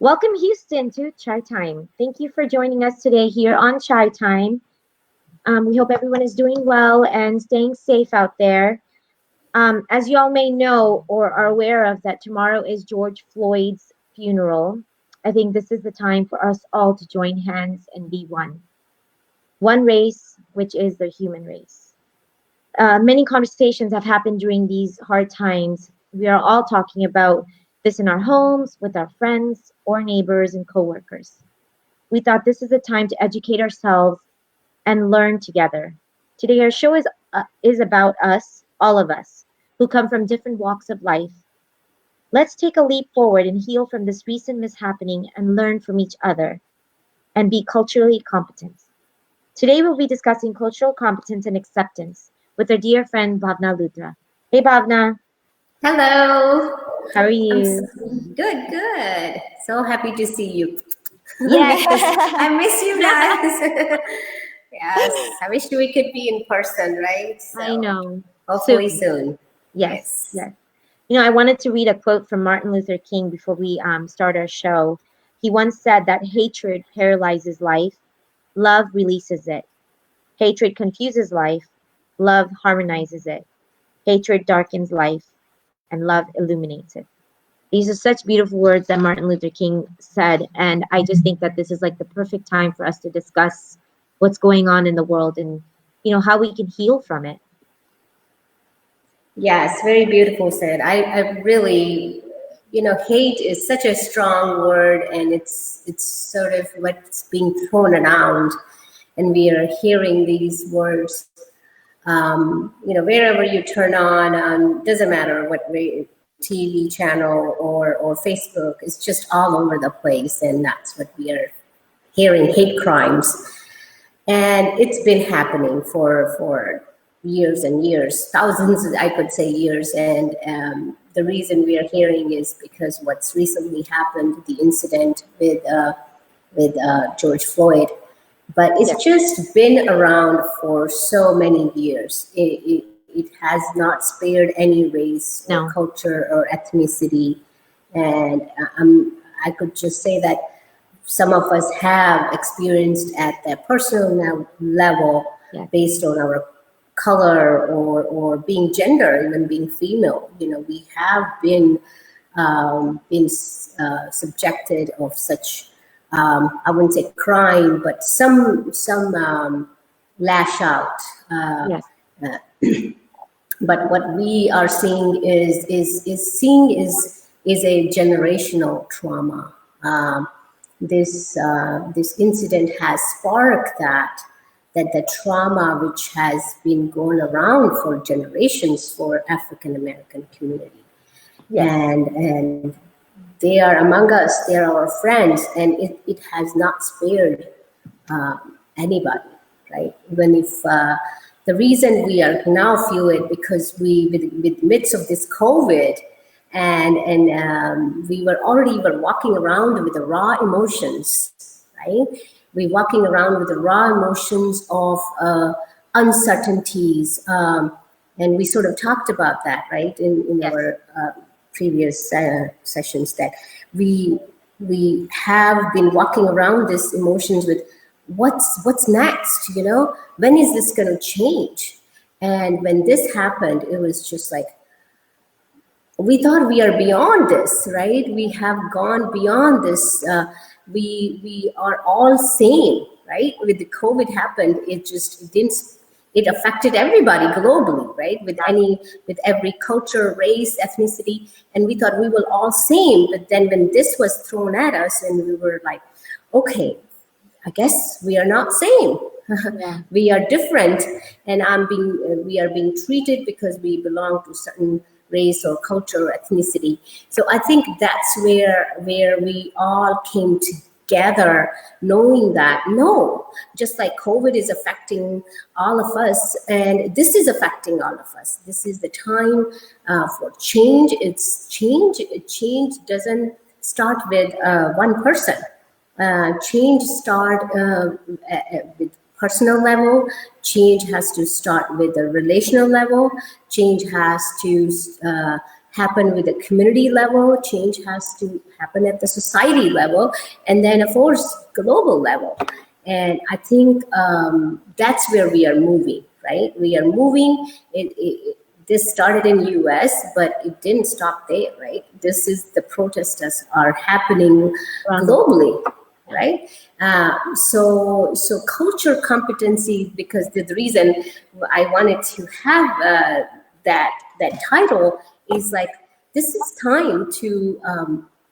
Welcome, Houston, to Chai Time. Thank you for joining us today here on Chai Time. We hope everyone is doing well and staying safe out there. As you all may know or are aware of, that tomorrow is George Floyd's funeral. I think this is the time for us all to join hands and be one. One race, which is the human race. Many conversations have happened during these hard times. We are all talking about this in our homes, with our friends, or neighbors and coworkers. We thought this is a time to educate ourselves and learn together. Today, our show is about us, all of us, who come from different walks of life. Let's take a leap forward and heal from this recent mishappening and learn from each other and be culturally competent. Today, we'll be discussing cultural competence and acceptance with our dear friend Bhawna Luthra. Hey, Bhavna, Hello. how are I'm you? good. So happy to see you. Yes. I miss you guys. Yes, I wish we could be in person, right? So I know. hopefully soon. Yes, yes. I wanted to read a quote from Martin Luther King before we start our show. He once said that hatred paralyzes life, love releases it. Hatred confuses life, love harmonizes it. Hatred darkens life, and love illuminates it. These are such beautiful words that Martin Luther King said, and I just think that this is like the perfect time for us to discuss what's going on in the world and how we can heal from it. Yes, very beautiful said. I really, hate is such a strong word, and it's sort of what's being thrown around, and we are hearing these words. Wherever you turn on, doesn't matter what TV channel or Facebook, it's just all over the place, and that's what we are hearing, hate crimes. And it's been happening for years and years, thousands, I could say years. And the reason we are hearing is because what's recently happened, the incident with George Floyd. But it's just been around for so many years. It has not spared any race or culture or ethnicity. And I could just say that some of us have experienced at that personal level based on our color or being gender, even being female. We have been subjected of such, I wouldn't say crime, but some lash out. But what we are seeing is a generational trauma. This incident has sparked that the trauma which has been going around for generations for African American community, and they are among us. They are our friends, and it has not spared anybody, right? Even if the reason we are now feel it because with midst of this COVID. And we were walking around with the raw emotions, right? We're walking around with the raw emotions of uncertainties, and we sort of talked about that, right, in our previous sessions, that we have been walking around these emotions with what's next, when is this going to change? And when this happened, it was just like, we thought we are beyond this, right? We have gone beyond this. We are all same, right? With the COVID happened, it affected everybody globally, right? With every culture, race, ethnicity, and we thought we were all same. But then when this was thrown at us, and we were like, okay, I guess we are not same. We are different, and we are being treated because we belong to certain race or culture or ethnicity. So I think that's where we all came together, knowing that just like COVID is affecting all of us, and this is affecting all of us. This is the time for change. It's change. Change doesn't start with one person. Change start with personal level. Change has to start with the relational level. Change has to happen with the community level, change has to happen at the society level, and then of course global level. And I think that's where we are moving, right? We are moving. This started in US, but it didn't stop there, right? This is the protests are happening globally, right? So culture competency, because the reason I wanted to have that title is like, this is time to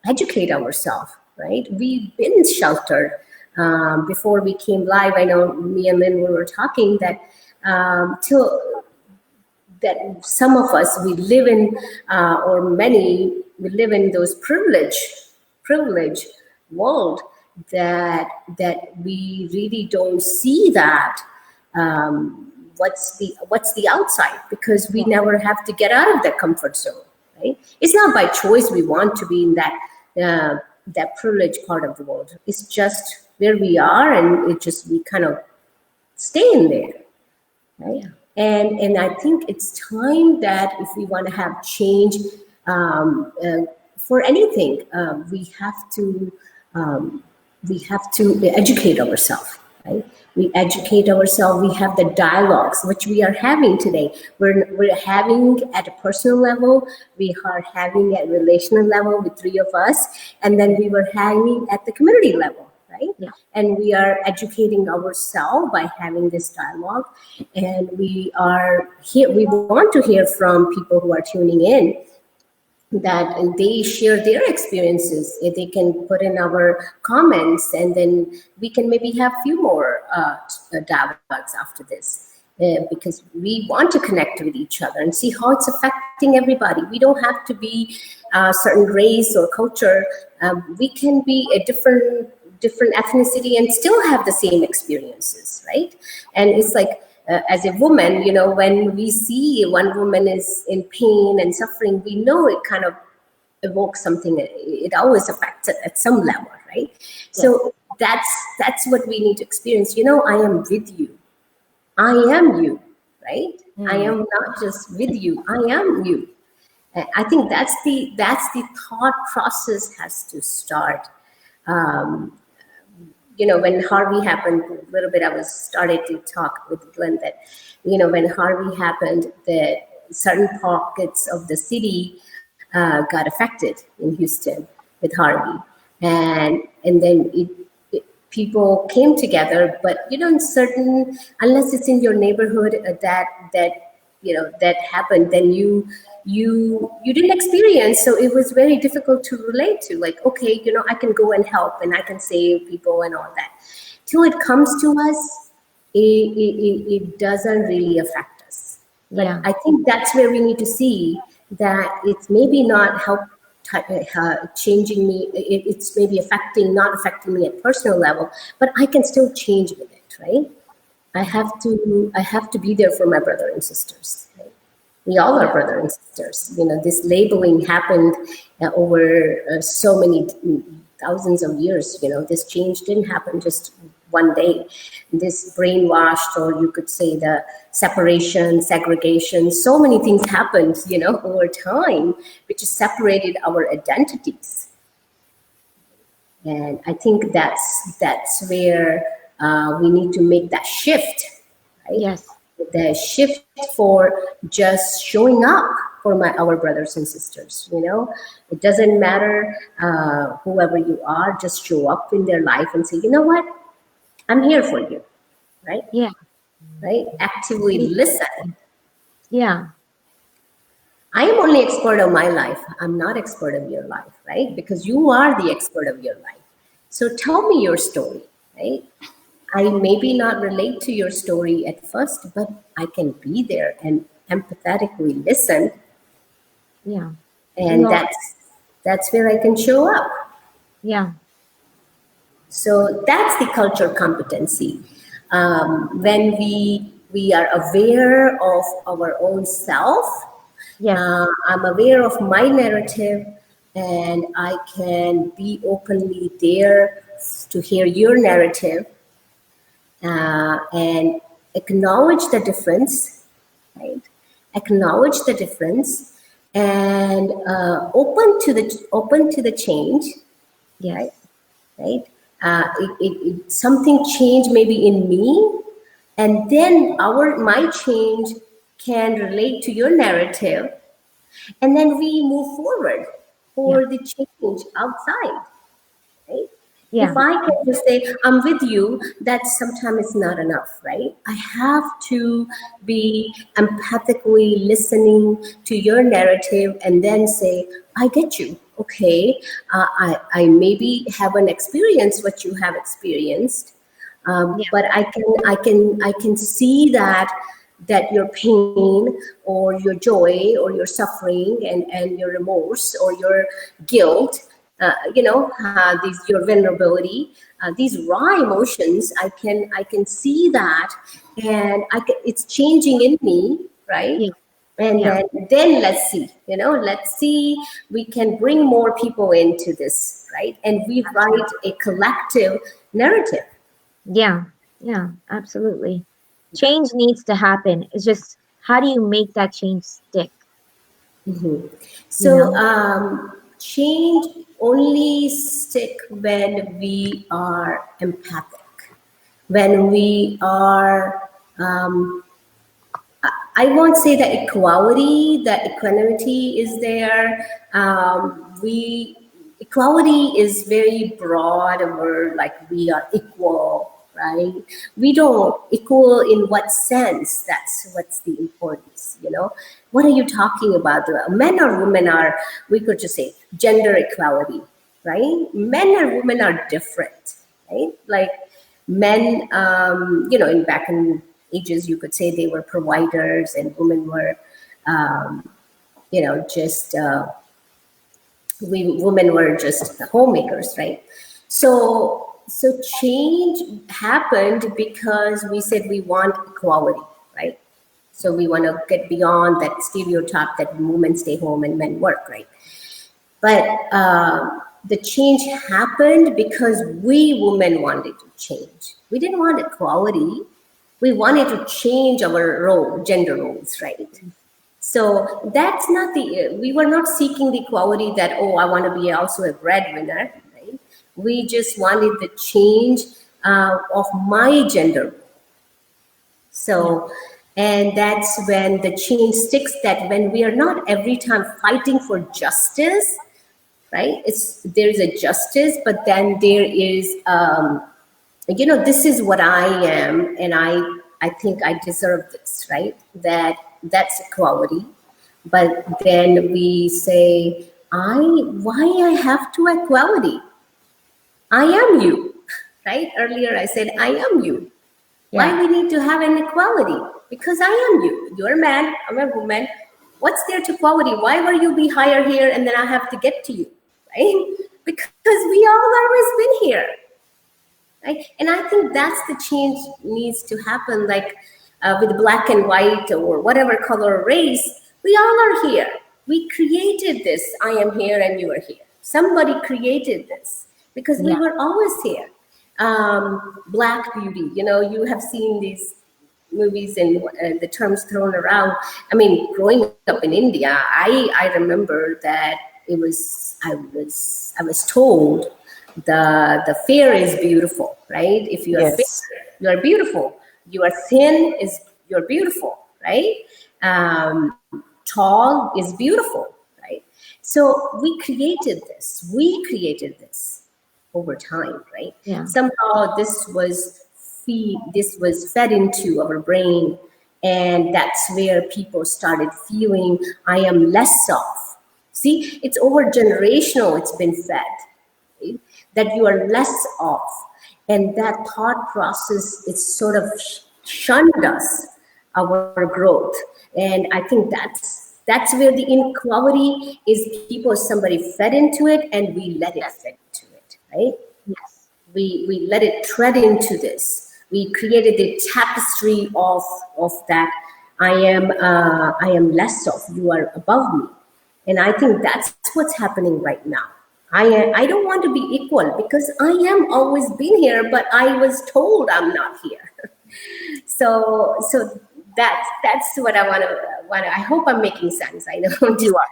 educate ourselves, right? We've been sheltered before we came live. I know me and Lynn, we were talking that till that some of us, we live in, or many, we live in those privilege world that we really don't see that what's the outside, because we never have to get out of that comfort zone, right? It's not by choice we want to be in that privileged part of the world. It's just where we are, and it just, we kind of stay in there, right? And I think it's time that if we want to have change for anything, we have to educate ourselves, right? We educate ourselves. We have the dialogues which we are having today. We're having at a personal level. We are having at relational level with three of us, and then we were having at the community level, right? Yeah. And we are educating ourselves by having this dialogue. And we are here. We want to hear from people who are tuning in, that they share their experiences. If they can put in our comments, and then we can maybe have few more dialogues after this, because we want to connect with each other and see how it's affecting everybody. We don't have to be a certain race or culture. We can be a different ethnicity and still have the same experiences, right? And it's like, as a woman, you know, when we see one woman is in pain and suffering, we know it kind of evokes something. It always affects it at some level, right? Yes. So that's what we need to experience. You know, I am with you. I am you, right? I am not just with you. I am you. I think that's the thought process has to start. You know, when Harvey happened, a little bit, I was started to talk with Glenn that, you know, when Harvey happened, that certain pockets of the city got affected in Houston with Harvey, and then people came together. But you know, in certain, unless it's in your neighborhood that happened, then you didn't experience, so it was very difficult to relate to. Like, okay, you know, I can go and help and I can save people and all that. Till it comes to us, it doesn't really affect us. But I think that's where we need to see that it's maybe not help changing me. It's maybe not affecting me at personal level, but I can still change with it, right? I have to be there for my brother and sisters. Right? We all are brothers and sisters. You know, this labeling happened over so many thousands of years. You know, this change didn't happen just one day. This brainwashed, or you could say the separation, segregation, so many things happened, you know, over time, which separated our identities. And I think that's where we need to make that shift, right? Yes. The shift for just showing up for our brothers and sisters. You know, it doesn't matter whoever you are, just show up in their life and say, you know what, I'm here for you, right? Yeah. Right? Actively listen. Yeah. I am only expert of my life. I'm not expert of your life, right? Because you are the expert of your life. So tell me your story, right? I maybe not relate to your story at first, but I can be there and empathetically listen. Yeah. And that's where I can show up. Yeah. So that's the culture competency. When we are aware of our own self, I'm aware of my narrative, and I can be openly there to hear your narrative. And acknowledge the difference, right? Acknowledge the difference, and open to the change, right? Yes. Right? Something changed maybe in me, and then my change can relate to your narrative, and then we move forward Yeah. for the change outside, right? If Yeah. I can just say I'm with you, that sometimes is not enough, right? I have to be empathically listening to your narrative and then say, I get you. Okay, I maybe haven't experienced what you have experienced, Yeah. but I can see that your pain or your joy or your suffering and your remorse or your guilt, your vulnerability, these raw emotions, I can see that, and it's changing in me, right? Yeah. And Yeah. then let's see, we can bring more people into this, right? And we write a collective narrative. Yeah. Yeah. Absolutely. Change needs to happen. It's just how do you make that change stick? You So know? change only stick when we are empathic, when we are, I won't say that equality, that equanimity is there. We Equality is very broad word, like we are equal, right? We don't equal in what sense? That's what's the importance, What are you talking about? Men or women are, we could just say gender equality, right? Men and women are different, right? Like men, in back in ages, you could say they were providers, and women were, just women were just homemakers, right? So change happened because we said we want equality, right? So we want to get beyond that stereotype that women stay home and men work, right? But the change happened because we women wanted to change. We didn't want equality. We wanted to change our gender roles, right? So that's not we were not seeking the equality that, oh, I want to be also a breadwinner, right? We just wanted the change of my gender. Yeah. So, and that's when the change sticks, that when we are not every time fighting for justice, right? There is a justice, but then there is, this is what I am, and I think I deserve this, right? That's equality. But then we say, why I have to equality? I am you, right? Earlier I said I am you. Why Yeah. we need to have an equality? Because I am you. You're a man, I'm a woman. What's there to equality? Why will you be higher here and then I have to get to you, right? Because we all always been here, right? And I think that's the change needs to happen, like with black and white or whatever color or race. We all are here. We created this. I am here and you are here. Somebody created this because we Yeah. were always here. Black beauty, you have seen these movies and the terms thrown around. I mean, growing up in India, I remember that I was told the fair is beautiful, right? If you are fair, Yes. you are beautiful. You are thin, you're beautiful, right? Tall is beautiful, right? So we created this over time, right? Yeah. Somehow this was fed into our brain, and that's where people started feeling I am less of. See, it's over generational, it's been fed, right? That you are less of. And that thought process is sort of shunned us, our growth. And I think that's where the inequality is. Somebody fed into it, and we let it Yes. fed into it, right? Yes. We let it tread into this. We created the tapestry of that. I am less of. You are above me, and I think that's what's happening right now. I don't want to be equal because I am always been here, but I was told I'm not here. So that's what I want to. I hope I'm making sense. I know. You are.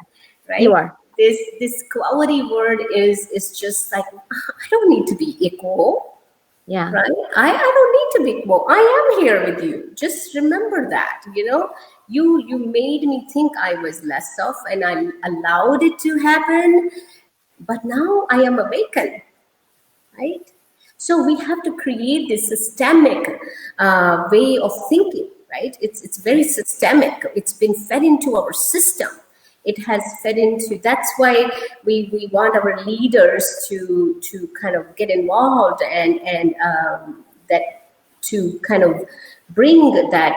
right? You are. This quality word is just like, I don't need to be equal, Yeah. right? I don't need to be equal. I am here with you. Just remember that, you made me think I was less of, and I allowed it to happen, but now I am awakened, right? So we have to create this systemic way of thinking, right? It's very systemic. It's been fed into our system. It has fed into. That's why we want our leaders to kind of get involved, and that to kind of bring that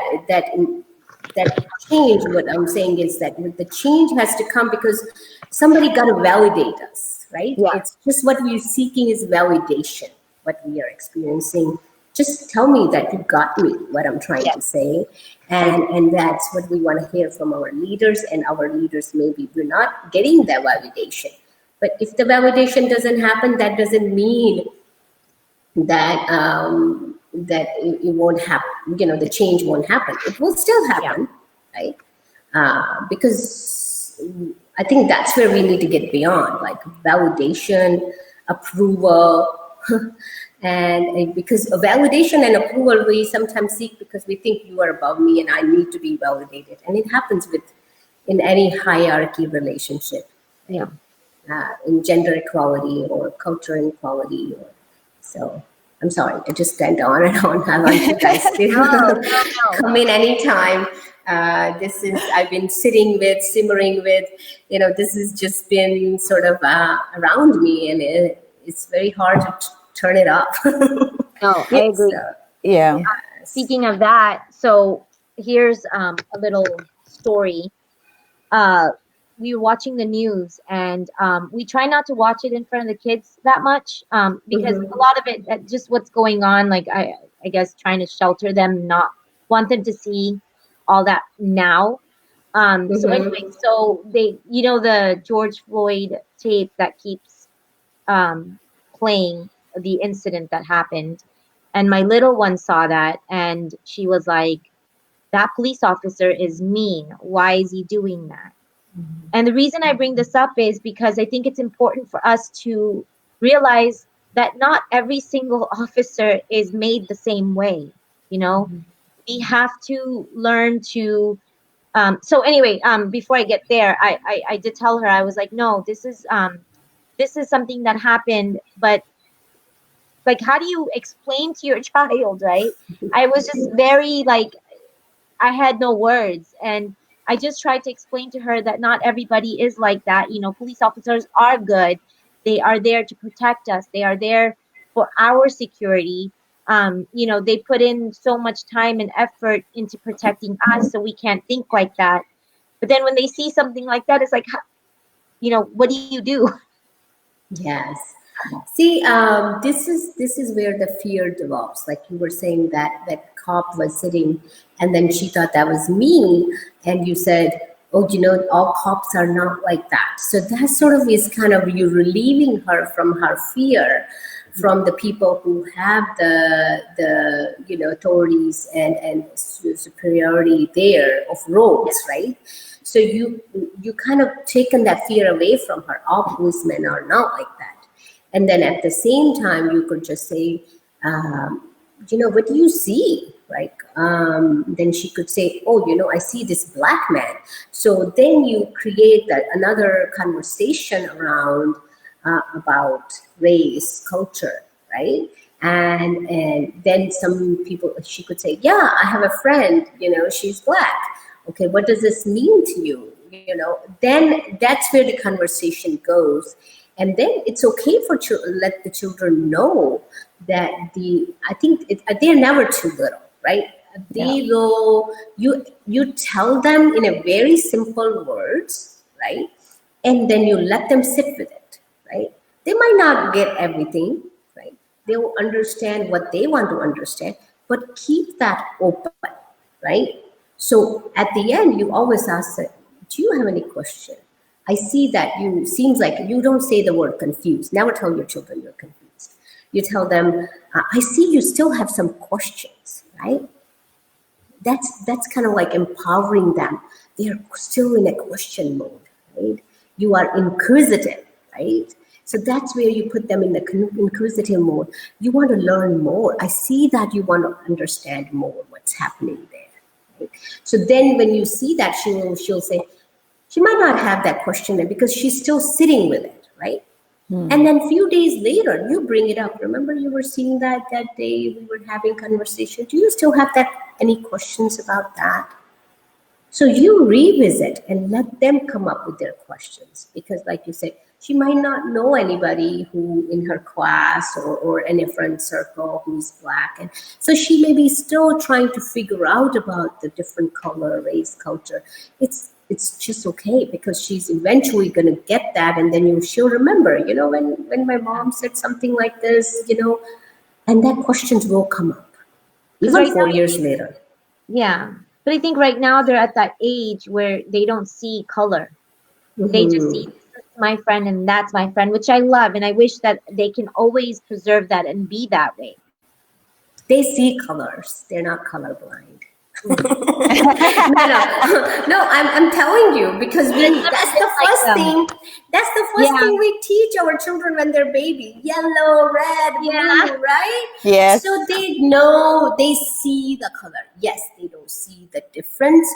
change. What I'm saying is that the change has to come because somebody got to validate us, right? Yeah. It's just what we're seeking is validation, what we are experiencing. Just tell me that you got me, what I'm trying to Yes. say. I And agree. and that's what we want to hear from our leaders, and our leaders, maybe we're not getting that validation. But if the validation doesn't happen, that doesn't mean that it won't happen. The change won't happen. It will still Yeah. happen, right? Because I think that's where we need to get beyond, like validation, approval, and because a validation and approval we sometimes seek because we think you are above me and I need to be validated, and it happens with in any hierarchy relationship, Yeah. right? In gender equality or cultural equality, or so. I'm sorry, I just went on and on. I want you guys No, to no, no. come in anytime. This is I've been sitting with, simmering with. This has just been sort of around me, and it's very hard to turn it off. No, I Yeah, agree. So yeah. yes. Speaking of that, so here's a little story. Uh, we were watching the news, and we try not to watch it in front of the kids that much because a Mm-hmm. lot of it, just what's going on, like I guess trying to shelter them, not want them to see all that now. So anyway, Mm-hmm. so they, the George Floyd tape that keeps um, playing the incident that happened. And my little one saw that and she was like, that police officer is mean. Why is he doing that? And the reason I bring this up is because I think it's important for us to realize that not every single officer is made the same way. You know, we have to learn to. So anyway, before I get there, I did tell her, I was like, no, this is something that happened, but like, how do you explain to your child, right? I was just very like, I had no words, and I just tried to explain to her that not everybody is like that. Police officers are good. They are there to protect us. They are there for our security. They put in so much time and effort into protecting us, so we can't think like that. But then when they see something like that, it's like, what do you do? Yes. See, this is where the fear develops. Like you were saying that cop was sitting, and then she thought that was mean, and you said, "Oh, all cops are not like that." So that sort of is kind of you relieving her from her fear, from the people who have the authorities and superiority there of roads, Yes. right? So you kind of taken that fear away from her. All policemen are not like that. And then at the same time, you could just say, what do you see? Like, then she could say, oh, I see this black man. So then you create that another conversation around about race, culture, right? And then some people, she could say, yeah, I have a friend, she's black. Okay, what does this mean to you? Then that's where the conversation goes, and then it's okay for let the children know that I think they're never too little, right? Yeah. They will you tell them in a very simple words, right? And then you let them sit with it, right? They might not get everything, right? They will understand what they want to understand, but keep that open, right? So at the end, you always ask them, do you have any question? I see that you seems like you don't say the word confused. Never tell your children you're confused. You tell them, I see you still have some questions, right? That's kind of like empowering them. They're still in a question mode, right? You are inquisitive, right? So that's where you put them in the inquisitive mode. You want to learn more. I see that you want to understand more what's happening there. Right? So then when you see that, she'll say, she might not have that question there because she's still sitting with it, right? And then a few days later, you bring it up. Remember, you were seeing that day we were having conversation. Do you still have any questions about that? So you revisit and let them come up with their questions, because like you said, she might not know anybody who in her class or in a friend circle who's Black. And so she may be still trying to figure out about the different color, race, culture. It's just okay, because she's eventually going to get that. And then she'll remember, when my mom said something like this, and that questions will come up Because even right 4 years later. Yeah. But I think right now they're at that age where they don't see color. They just see, this is my friend and that's my friend, which I love. And I wish that they can always preserve that and be that way. They see colors. They're not colorblind. Mm. No, I'm telling you, because But it's not that's just the like first them. thing. That's the first Yeah. thing we teach our children when they're baby. Yellow, red, Yeah. blue, right? Yes. So they know, they see the color. Yes, they don't see the difference.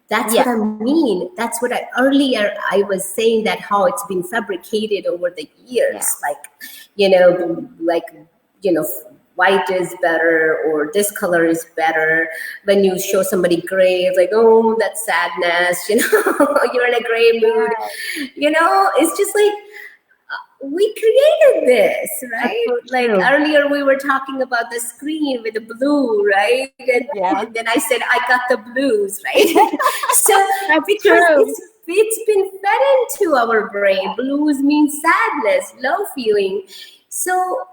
That's Yeah. what I mean. That's what earlier I was saying, that how it's been fabricated over the years. Like, white is better, or this color is better. When you show somebody gray, it's like, oh, that's sadness. You're in a gray mood. It's just like, we created this, That's right? so Like true. earlier we were talking about the screen with the blue, right? And then I said, I got the blues, right? So That's because true. it's been fed into our brain. Blues means sadness, low feeling. So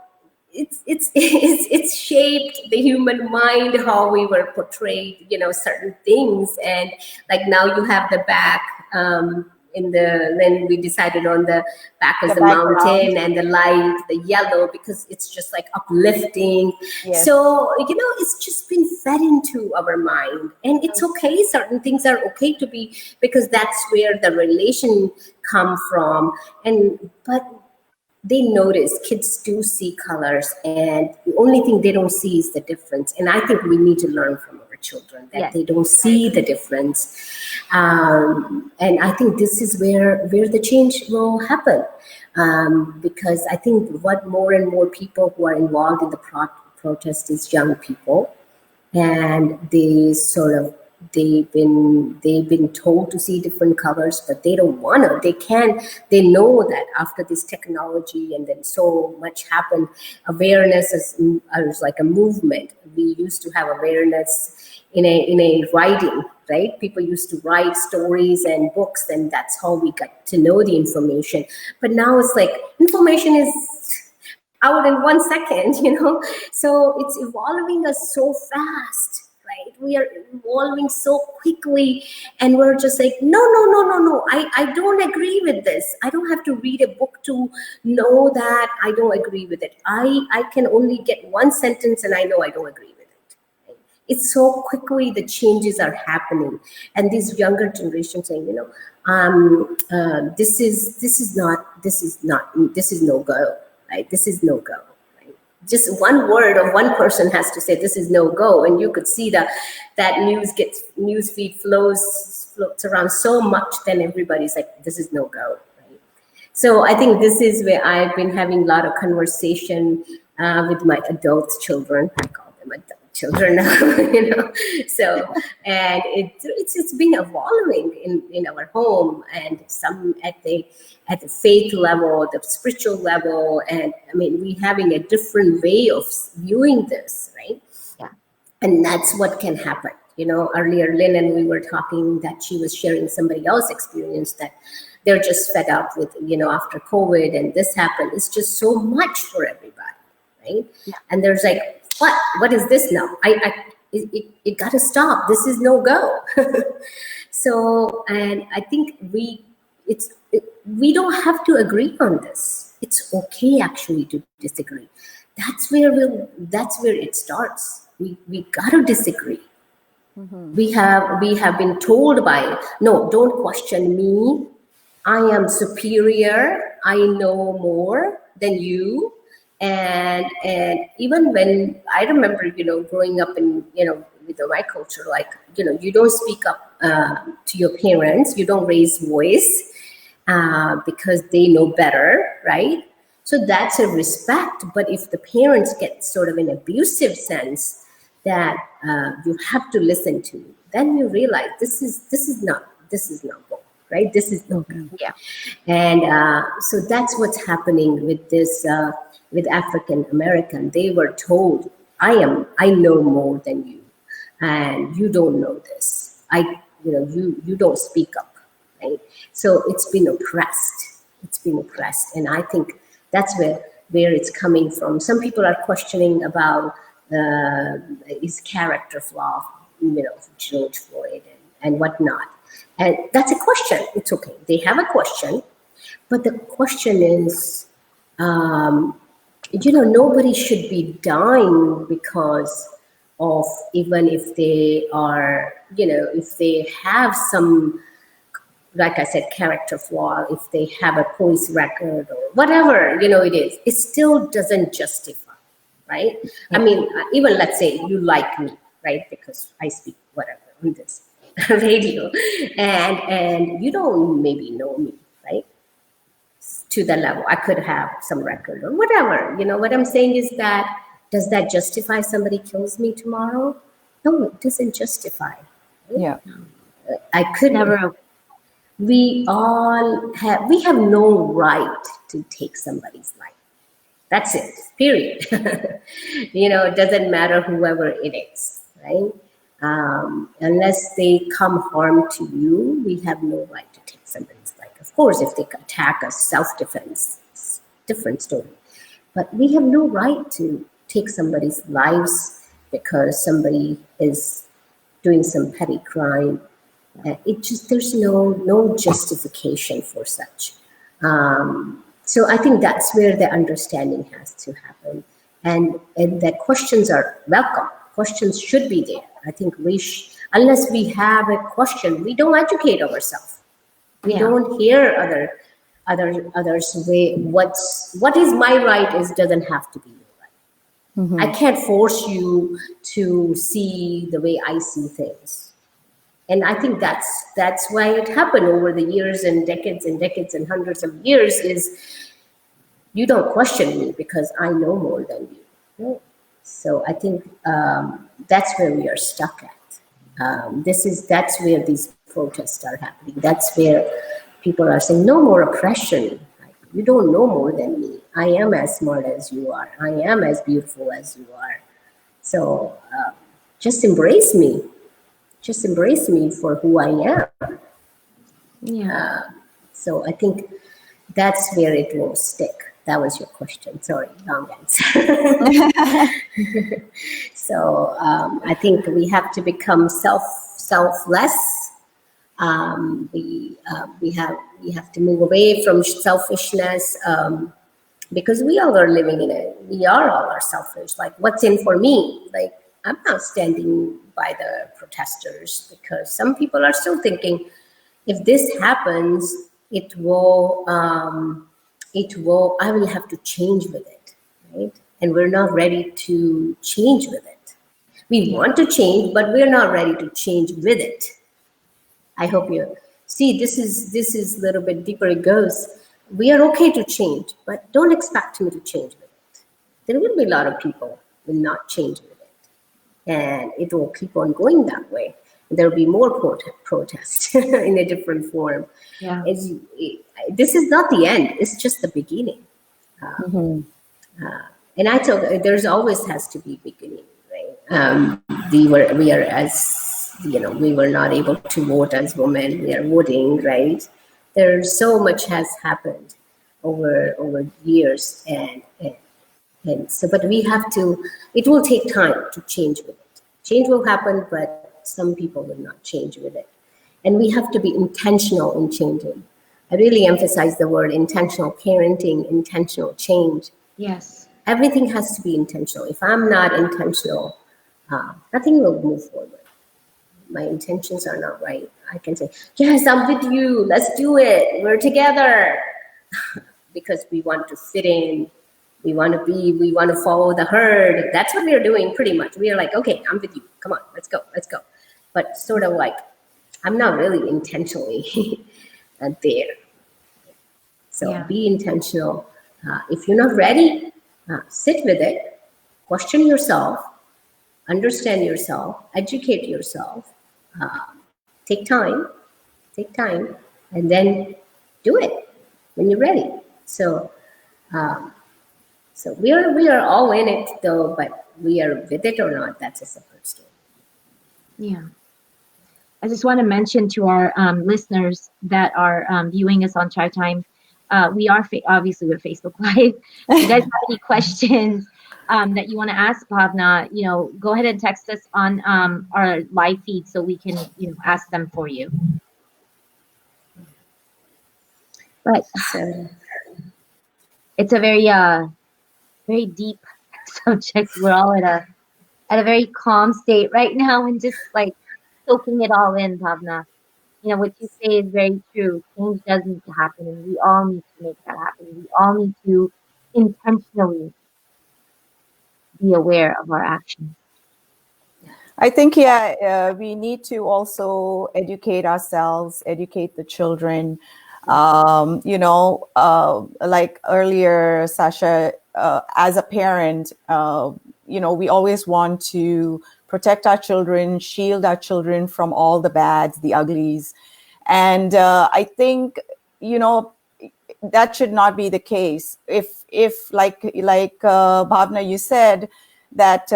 it's shaped the human mind, how we were portrayed, certain things. And like now you have the back, then we decided on the back is the background. mountain, and the light, the yellow, because it's just like uplifting. Yes. So it's just been fed into our mind, and it's okay. Certain things are okay to be, because that's where the relation come from. But they notice, kids do see colors, and the only thing they don't see is the difference. And I think we need to learn from our children that Yes. they don't see the difference. And I think this is where the change will happen, because I think what more and more people who are involved in the protest is young people, and they've been told to see different colors, but they don't want to. They know that after this technology and then so much happened, awareness is like a movement. We used to have awareness in a writing, right? People used to write stories and books, and that's how we got to know the information. But now it's like information is out in 1 second, so it's evolving us so fast, right? We are evolving so quickly, and we're just like, no, I don't agree with this. I don't have to read a book to know that I don't agree with it. I can only get one sentence and I know I don't agree with it. It's so quickly the changes are happening, and these younger generations saying, this is no go, right? This is no go, right? Just one word of one person has to say this is no go, and you could see that news feed floats around so much, then everybody's like, this is no go, right? So I think this is where I've been having a lot of conversation with my adult children. I call them adult children now, So, and it's been evolving in our home, and some at the faith level, the spiritual level, and I mean, we having a different way of viewing this, right? Yeah. And that's what can happen. Earlier, Lynn and we were talking that she was sharing somebody else's experience, that they're just fed up with, after COVID and this happened. It's just so much for everybody, right? Yeah. And there's like, what is this now? It got to stop. This is no go. So, and I think we don't have to agree on this. It's okay actually to disagree. That's where it starts. We got to disagree. Mm-hmm. We have been told by, no, don't question me. I am superior, I know more than you. And even when I remember, growing up in, with my culture, like, you don't speak up to your parents, you don't raise voice because they know better, right? So that's a respect. But if the parents get sort of an abusive sense that you have to listen to me, then you realize this is not good, right? This is not good. Yeah. And so that's what's happening with this with African American. They were told, I know more than you, and you don't know this. You don't speak up, right? So it's been oppressed. It's been oppressed, and I think that's where it's coming from. Some people are questioning about his character flaw, George Floyd and whatnot. And that's a question. It's okay. They have a question. But the question is, nobody should be dying because of, even if they are, if they have some, like I said, character flaw, if they have a police record or whatever, it is, it still doesn't justify, right? I mean, even let's say you like me, right? Because I speak whatever on this radio, and you don't maybe know me, right? To the level I could have some record or whatever. What I'm saying is that, does that justify somebody kills me tomorrow? No, it doesn't justify. Right? Yeah. I could Never. we have no right to take somebody's life. That's it, period. It doesn't matter whoever it is, right? Unless they come harm to you, we have no right to take somebody's life. Of course, if they attack us, self-defense, it's a different story. But we have no right to take somebody's lives because somebody is doing some petty crime. There's no justification for such. So I think that's where the understanding has to happen, and that questions are welcome. Questions should be there. I think unless we have a question, we don't educate ourselves. We don't hear others' way. What is my right doesn't have to be your right. Mm-hmm. I can't force you to see the way I see things. And I think that's why it happened over the years and decades and hundreds of years, is you don't question me because I know more than you. No. So I think that's where we are stuck at. That's where these protests are happening. That's where people are saying, no more oppression. You don't know more than me. I am as smart as you are. I am as beautiful as you are. So just embrace me. Just embrace me for who I am. Yeah. So I think that's where it will stick. That was your question. Sorry, long answer. So I think we have to become selfless. We have to move away from selfishness, because we all are living in it. We are all are selfish. Like, what's in for me? Like, I'm not standing by the protesters, because some people are still thinking, if this happens, I will have to change with it, right? And we're not ready to change with it. We want to change, but we're not ready to change with it. I hope you see, this is a little bit deeper it goes. We are okay to change, but don't expect me to change with it. There will be a lot of people will not change with it, and it will keep on going that way. There will be more protest in a different form. Yeah. This is not the end. It's just the beginning. And I told there's always has to be beginning, right? We are as we were not able to vote as women. We are voting, right? There's so much has happened over years, and so, but we have to. It will take time to change with it. Change will happen, but some people will not change with it, and we have to be intentional in changing. I really emphasize the word intentional parenting, intentional change. Yes. Everything has to be intentional. If I'm not intentional, nothing will move forward. My intentions are not right. I can say, yes, I'm with you. Let's do it. We're together. Because we want to fit in. We want to follow the herd. That's what we are doing pretty much. We are like, okay, I'm with you. Come on, let's go, let's go. But sort of like, I'm not really intentionally there. So Yeah. be intentional. If you're not ready, sit with it, question yourself, understand yourself, educate yourself, take time, and then do it when you're ready. So, we are all in it though, but we are with it or not, that's a separate story. Yeah. I just want to mention to our listeners that are viewing us on Chai Time, we are obviously we're Facebook Live. If you guys have any questions that you want to ask Bhavna, go ahead and text us on our live feed so we can, ask them for you. But So it's a very deep subject. We're all at a very calm state right now and just like soaking it all in, Bhavna. What you say is very true. Change does need to happen, and we all need to make that happen. We all need to intentionally be aware of our actions. I think, we need to also educate ourselves, educate the children. Like earlier, Sasha, as a parent, we always want to protect our children, shield our children from all the bads, the uglies. And I think, that should not be the case. If Bhavna, you said that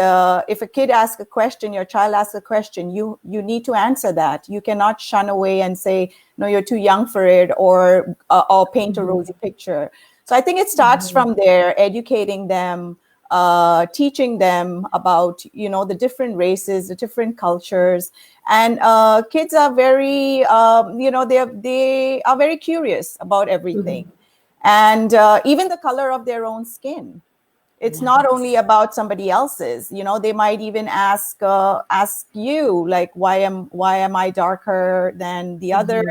if a kid asks a question, your child asks a question, you need to answer that. You cannot shun away and say, no, you're too young for it, or paint a rosy picture. So I think it starts from there, educating them, teaching them about, the different races, the different cultures. And kids are very, they are very curious about everything. And even the color of their own skin. It's not only about somebody else's. They might even ask you, like, why am I darker than the other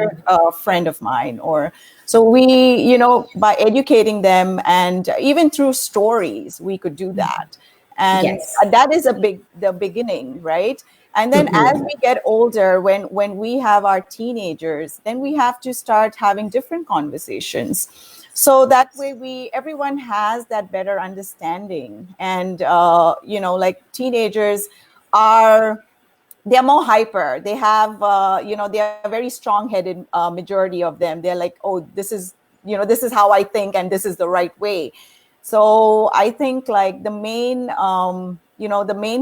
friend of mine? Or so we, by educating them, and even through stories, we could do that. And yes. that is the beginning, right? And then as we get older, when we have our teenagers, then we have to start having different conversations. So that way everyone has that better understanding. And, like teenagers they're more hyper. They have, they are very strong-headed, majority of them. They're like, oh, this is how I think, and this is the right way. So I think like the main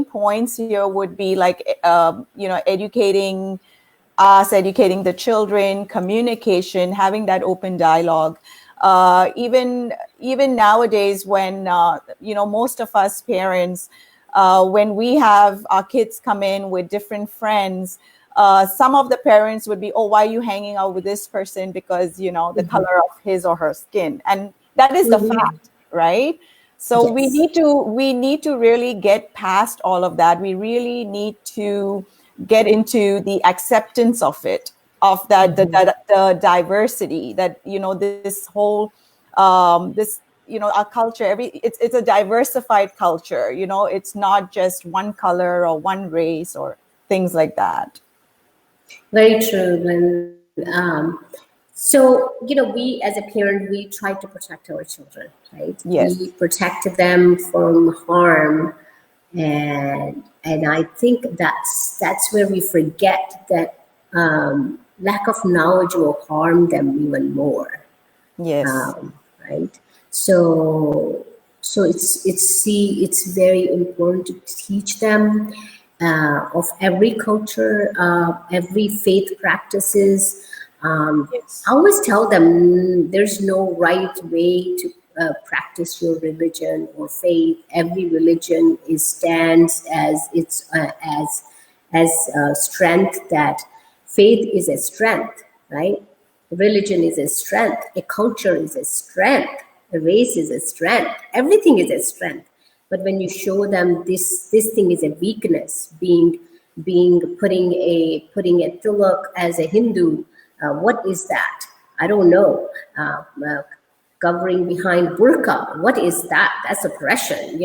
points here would be like, educating us, educating the children, communication, having that open dialogue. Even nowadays, when most of us parents, when we have our kids come in with different friends, some of the parents would be, oh, why are you hanging out with this person? Because the color of his or her skin, and that is the fact, right? So Yes. we need to really get past all of that. We really need to get into the acceptance of it, of that, the diversity, that this whole our culture, it's a diversified culture. It's not just one color or one race or things like that. Very true. So we as a parent, we try to protect our children, right? Yes. We protect them from harm, and I think that's where we forget that lack of knowledge will harm them even more. Yes. Right. So it's very important to teach them of every culture, every faith practices. Yes. I always tell them there's no right way to practice your religion or faith. Every religion stands as its as strength. That faith is a strength, right? Religion is a strength. A culture is a strength. A race is a strength. Everything is a strength. But when you show them this thing is a weakness, being putting a tilak as a Hindu. What is that? I don't know. Covering behind burqa, what is that? That's oppression,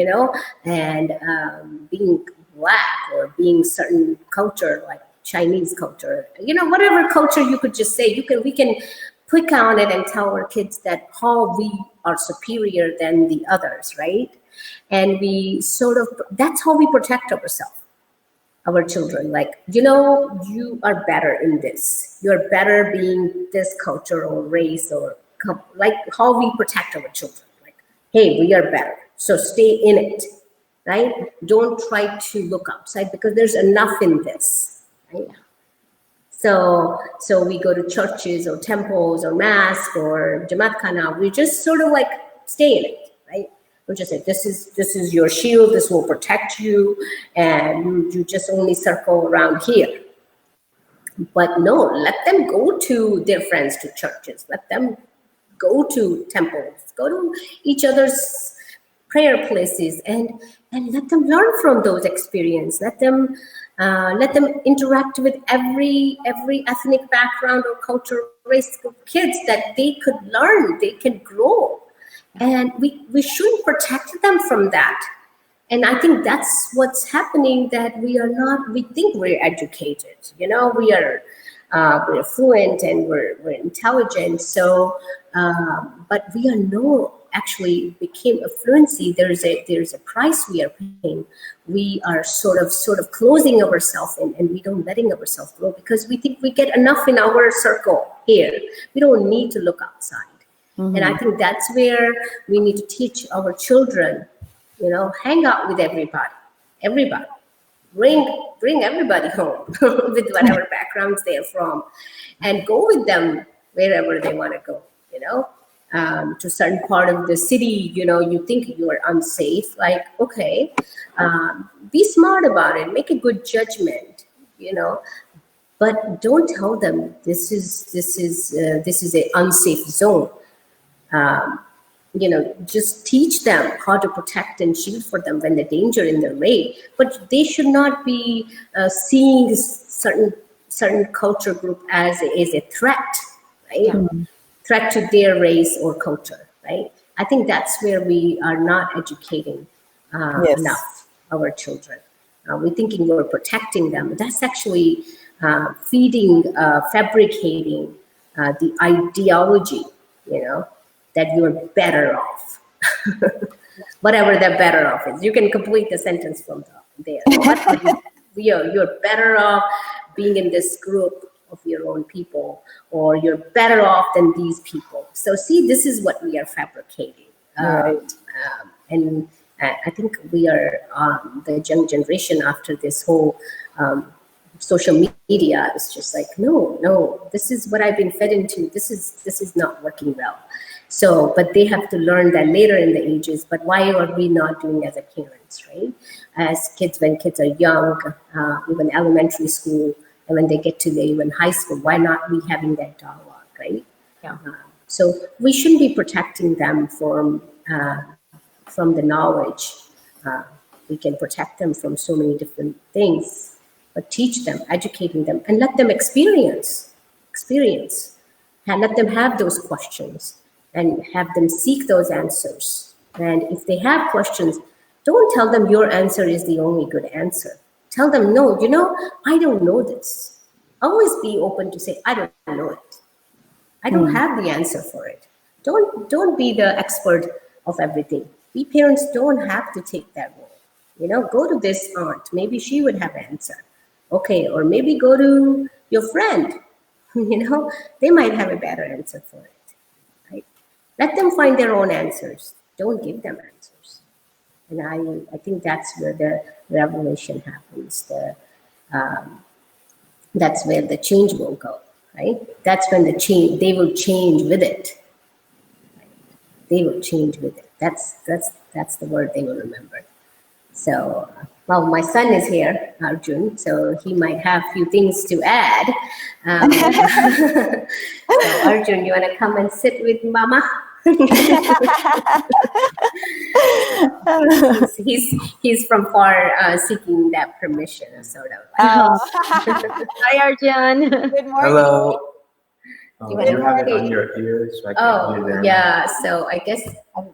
and being black or being certain culture like Chinese culture, whatever culture you could just say, we can pick on it and tell our kids that how we are superior than the others, right? And we that's how we protect ourselves, our children, like, you are better in this, you're better being this culture or race, or like how we protect our children, like, hey, we are better, so stay in it, right? Don't try to look outside because there's enough in this, right? So we go to churches or temples or mosque or Jamaat Khana, we just sort of like stay in it, right? We just say, this is your shield, this will protect you, and you just only circle around here. But no, let them go to their friends to churches, let them go to temples, go to each other's prayer places, and let them learn from those experiences. Let them interact with every ethnic background or culture, race of kids, that they could learn, they can grow, and we should protect them from that. And I think that's what's happening, that we think we're educated, we're fluent and we're intelligent. So, but we are no, actually became a fluency. There's a price we are paying. We are sort of closing ourselves and we don't letting ourselves grow because we think we get enough in our circle here. We don't need to look outside. Mm-hmm. And I think that's where we need to teach our children, hang out with everybody. Bring everybody home with whatever backgrounds they're from, and go with them wherever they want to go, to certain part of the city, you think you are unsafe, like, okay, be smart about it, make a good judgment, but don't tell them this is an unsafe zone. Just teach them how to protect and shield for them when the danger in their way. But they should not be seeing certain culture group as a threat, right? Mm-hmm. Threat to their race or culture, right? I think that's where we are not educating enough our children. We're thinking we're protecting them. That's actually fabricating the ideology, that you're better off. Whatever the better off is. You can complete the sentence from there. You're better off being in this group of your own people, or you're better off than these people. So see, this is what we are fabricating. Right. And I think we are the young generation after this whole social media is just like, no, this is what I've been fed into. This is not working well. So, but they have to learn that later in the ages. But why are we not doing as a parents, right? As kids, when kids are young, even elementary school, and when they get to even high school, why not we having that dialogue, right? Yeah. So we shouldn't be protecting them from the knowledge. We can protect them from so many different things, but teach them, educating them, and let them experience, and let them have those questions. And have them seek those answers. And if they have questions, don't tell them your answer is the only good answer. Tell them, no, I don't know this. Always be open to say, I don't know it. I don't have the answer for it. Don't be the expert of everything. We parents don't have to take that role. Go to this aunt. Maybe she would have an answer. Okay, or maybe go to your friend. They might have a better answer for it. Let them find their own answers. Don't give them answers. And I think that's where the revelation happens. That's where the change will go, right? That's when they will change with it. Right? They will change with it. That's the word they will remember. So, well, my son is here, Arjun, so he might have a few things to add. So, Arjun, you want to come and sit with Mama? He's from far seeking that permission, sort of. Hi, Arjun. Good morning. Hello. You You have it wanna- on your ears, so I can hear them. yeah. So I guess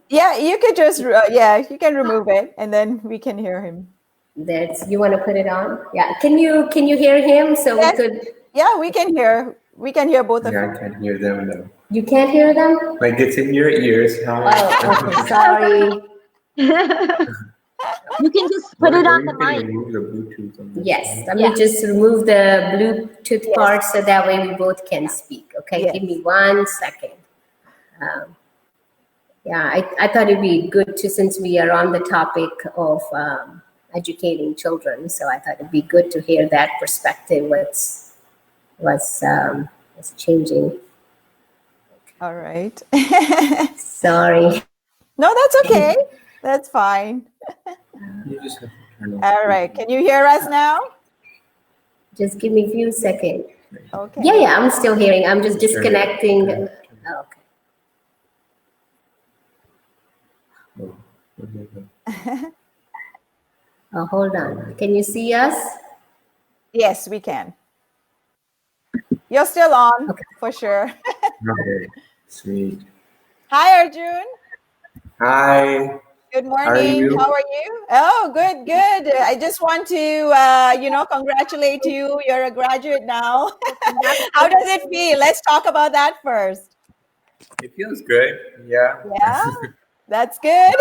Yeah, you could just you can remove it, and then we can hear him. that's. You want to put it on? Yeah. Can you hear him? So Yes. we could. Yeah, we can hear. We can hear both of Yeah, you. I can't hear them though. You can't hear them? Like it's in your ears. How? Oh, okay. Sorry. You can just put it on the You can mic. remove the Bluetooth. On this Yes. one. Let me just remove the Bluetooth Yes. part so that way we both can speak. Okay. Yes. Give me 1 second. Yeah, I thought it'd be good to, since we are on the topic of educating children, so I thought it'd be good to hear that perspective. What's changing? All right. Sorry. No, that's okay. That's fine. You just have to turn off. All right. Can you hear us now? Just give me a few seconds. Okay. Yeah, I'm still hearing. I'm just Turn it- disconnecting. turn it- Oh, okay. Oh, okay. Oh, hold on. Can you see us? Yes, we can. You're still on for sure. Okay, sweet. Hi, Arjun. Hi. Good are morning. you? How are you? Oh, good, good. I just want to, congratulate you. You're a graduate now. How does it feel? Let's talk about that first. It feels good. Yeah. Yeah, that's good.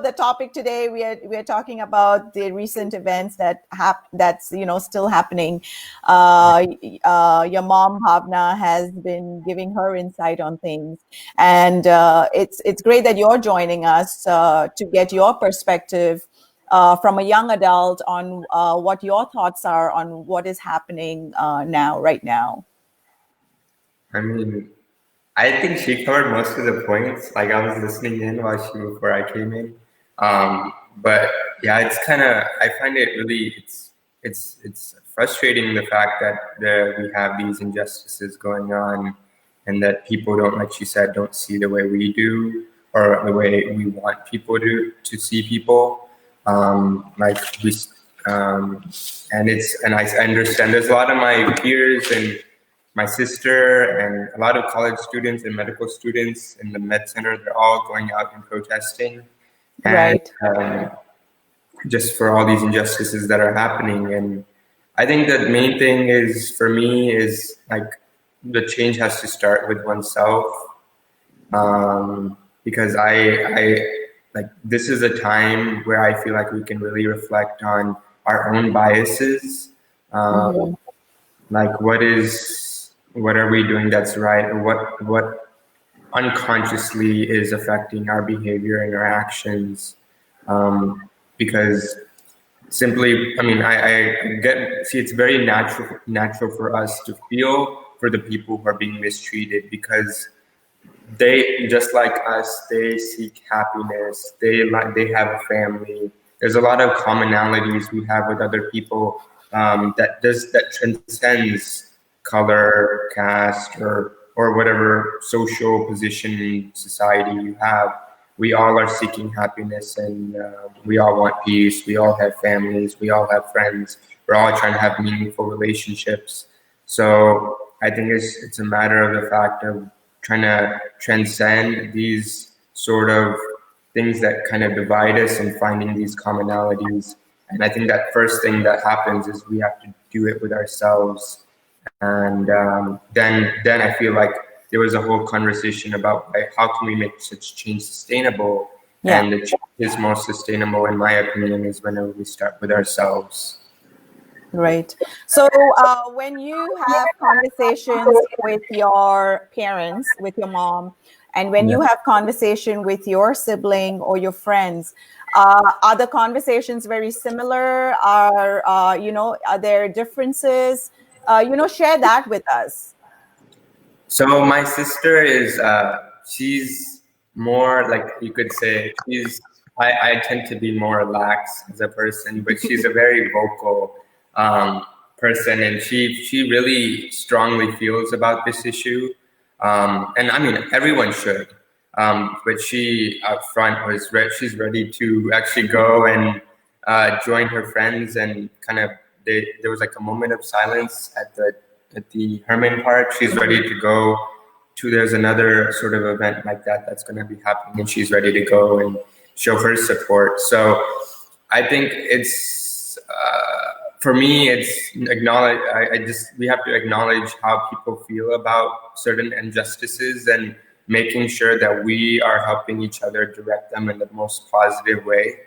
The topic today we are talking about the recent events that's still happening. Your mom Bhavna has been giving her insight on things, and it's great that you're joining us to get your perspective from a young adult on what your thoughts are on what is happening right now. I mean, I think she covered most of the points. Like I was listening in before I came in. But yeah, it's kind of, I find it really it's frustrating, the fact that we have these injustices going on, and that people don't, like she said, don't see the way we do, or the way we want people to see people. Like we and I understand there's a lot of my peers and my sister and a lot of college students and medical students in the med center, they're all going out and protesting. And Right. just for all these injustices that are happening. And I think the main thing is, for me, is like the change has to start with oneself. Because I like, this is a time where I feel like we can really reflect on our own biases. Like what are we doing that's right, or what unconsciously is affecting our behavior and our actions. Because simply, I mean, I see it's very natural for us to feel for the people who are being mistreated, because they, just like us, they seek happiness. They have a family. There's a lot of commonalities we have with other people, that transcends color, caste, or whatever social position in society you have. We all are seeking happiness, and we all want peace. We all have families. We all have friends. We're all trying to have meaningful relationships. So I think it's a matter of the fact of trying to transcend these sort of things that kind of divide us, and finding these commonalities. And I think that first thing that happens is we have to do it with ourselves. And then I feel like there was a whole conversation about, like, how can we make such change sustainable? Yeah. And the change is most sustainable, in my opinion, is whenever we start with ourselves. Right. So when you have conversations with your parents, with your mom, and when you have conversation with your sibling or your friends, are the conversations very similar? Are there differences? Share that with us. So my sister is, she's more, like, you could say, I tend to be more relaxed as a person, but she's a very vocal person, and she really strongly feels about this issue. And I mean, everyone should. But she up front was she's ready to actually go and join her friends, and kind of there was like a moment of silence at the Herman Park. She's ready to go to, there's another sort of event like that that's going to be happening, and she's ready to go and show her support. So I think it's for me, it's acknowledge. We have to acknowledge how people feel about certain injustices, and making sure that we are helping each other direct them in the most positive way.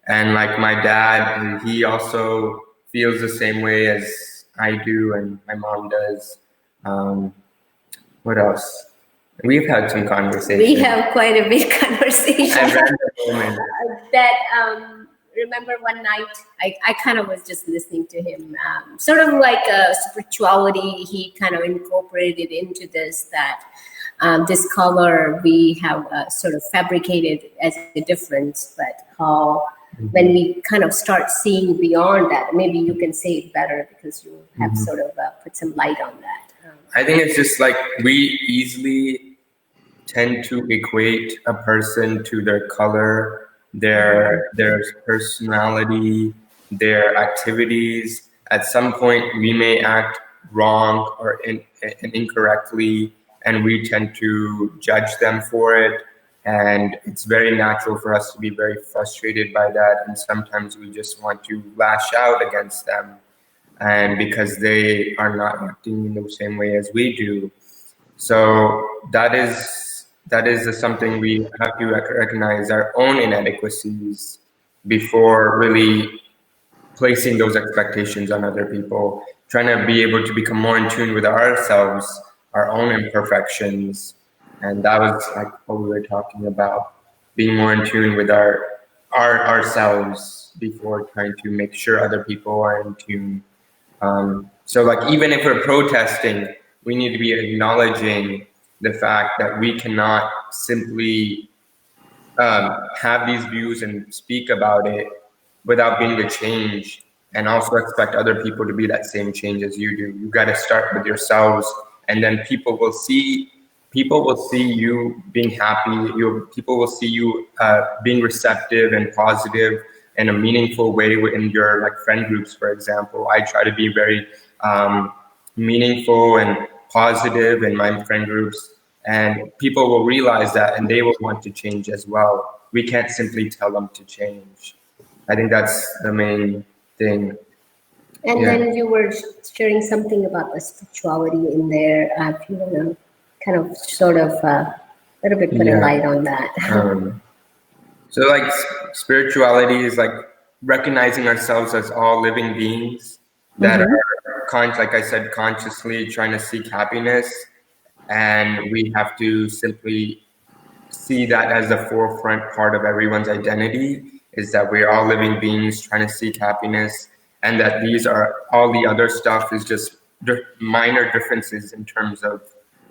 And like my dad, he also feels the same way as I do, and my mom does. What else? We've had some conversations. We have quite a big conversation. Remember one night, I kind of was just listening to him, sort of like spirituality. He kind of incorporated into this, that this color we have sort of fabricated as a difference, but how when we kind of start seeing beyond that, maybe you can say it better because you have sort of put some light on that. I think it's just like we easily tend to equate a person to their color, their personality, their activities. At some point, we may act wrong or incorrectly, and we tend to judge them for it. And it's very natural for us to be very frustrated by that. And sometimes we just want to lash out against them, and because they are not acting in the same way as we do. So that is something we have to recognize our own inadequacies before really placing those expectations on other people, trying to be able to become more in tune with ourselves, our own imperfections. And that was like what we were talking about, being more in tune with ourselves before trying to make sure other people are in tune. So like, even if we're protesting, we need to be acknowledging the fact that we cannot simply have these views and speak about it without being the change, and also expect other people to be that same change as you do. You got to start with yourselves, and then people will see you being happy. People will see you being receptive and positive in a meaningful way in your like friend groups, for example. I try to be very meaningful and positive in my friend groups, and people will realize that, and they will want to change as well. We can't simply tell them to change. I think that's the main thing. And then you were sharing something about the spirituality in there. If you want to kind of sort of a little bit put a light on that. So like spirituality is like recognizing ourselves as all living beings that are, like I said, consciously trying to seek happiness. And we have to simply see that as the forefront part of everyone's identity, is that we're all living beings trying to seek happiness, and that these are all the other stuff is just minor differences in terms of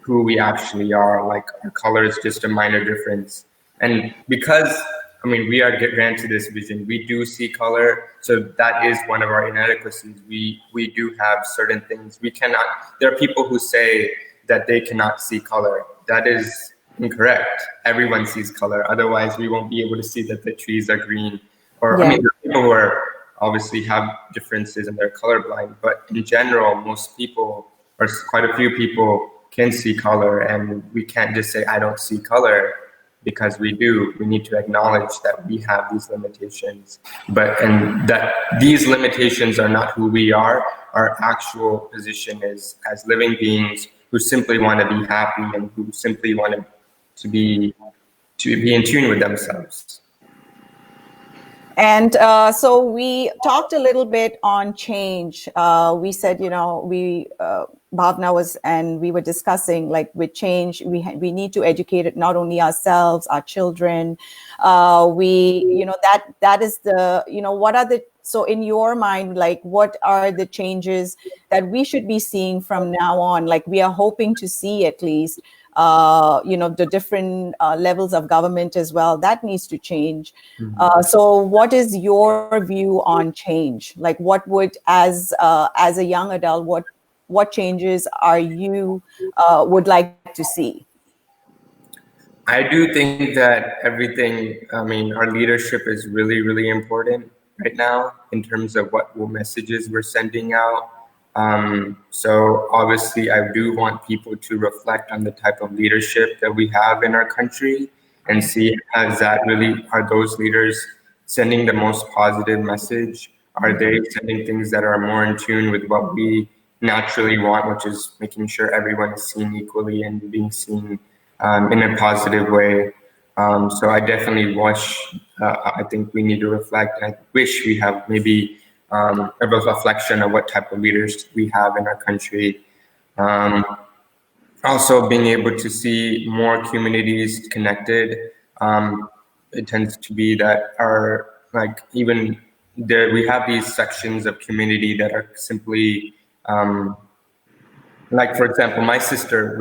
who we actually are. Like our color is just a minor difference. And because, I mean, we are granted this vision, we do see color. So that is one of our inadequacies. We do have certain things we cannot. There are people who say that they cannot see color. That is incorrect. Everyone sees color. Otherwise, we won't be able to see that the trees are green. Or I mean, there are people who are obviously have differences and they're colorblind. But in general, most people, or quite a few people, can see color, and we can't just say I don't see color, because we do. We need to acknowledge that we have these limitations, and that these limitations are not who we are. Our actual position is as living beings who simply want to be happy, and who simply want to be in tune with themselves. And so we talked a little bit on change. We said, Bhavna was, and we were discussing, like, with change, we need to educate not only ourselves, our children. That is the, what are the, so in your mind, like, what are the changes that we should be seeing from now on? Like, we are hoping to see, at least, the different levels of government as well. That needs to change. So what is your view on change? Like, what would, as a young adult, what changes are you would like to see? I do think that everything, I mean, our leadership is really, really important right now in terms of what messages we're sending out. So obviously, I do want people to reflect on the type of leadership that we have in our country and see, are those leaders sending the most positive message? Are they sending things that are more in tune with what we naturally want, which is making sure everyone is seen equally and being seen in a positive way? So I definitely I think we need to reflect. I wish we have maybe a reflection of what type of leaders we have in our country. Um, Also, being able to see more communities connected. It tends to be that our, like, even there, we have these sections of community that are simply like, for example, my sister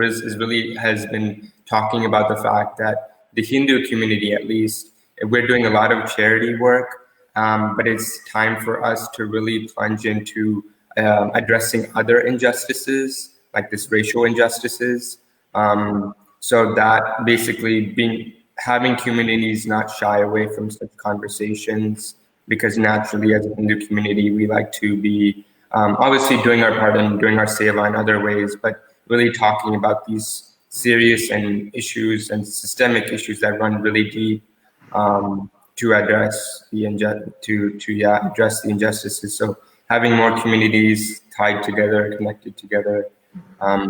has been talking about the fact that the Hindu community, at least, we're doing a lot of charity work, but it's time for us to really plunge into addressing other injustices, like this racial injustices. So that basically having communities not shy away from such conversations, because naturally, as a Hindu community, we like to be obviously doing our part and doing our seva in other ways, but really talking about these serious issues and systemic issues that run really deep, to address address the injustices. So having more communities tied together, connected together,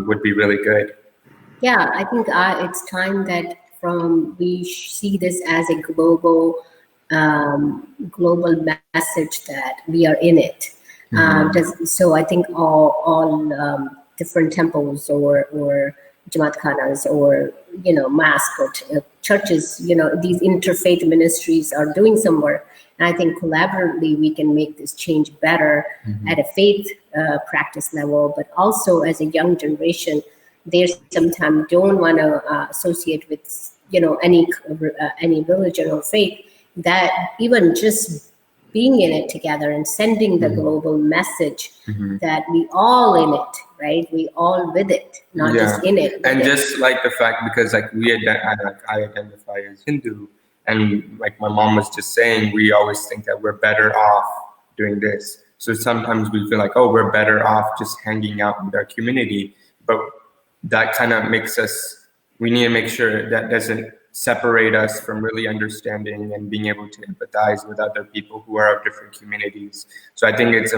would be really good. Yeah, I think it's time that we see this as a global message that we are in it. So I think all different temples or Jamaat Khanas or mosque or churches, these interfaith ministries are doing some work, and I think collaboratively we can make this change better at a faith practice level, but also as a young generation. They sometimes don't want to associate with any religion or faith. That even just being in it together and sending the global message that we all in it, right? We all with it, not just in it. And just like the fact, because like I identify as Hindu, and like my mom was just saying, we always think that we're better off doing this. So sometimes we feel like, oh, we're better off just hanging out with our community, but that kind of we need to make sure that doesn't separate us from really understanding and being able to empathize with other people who are of different communities. So I think it's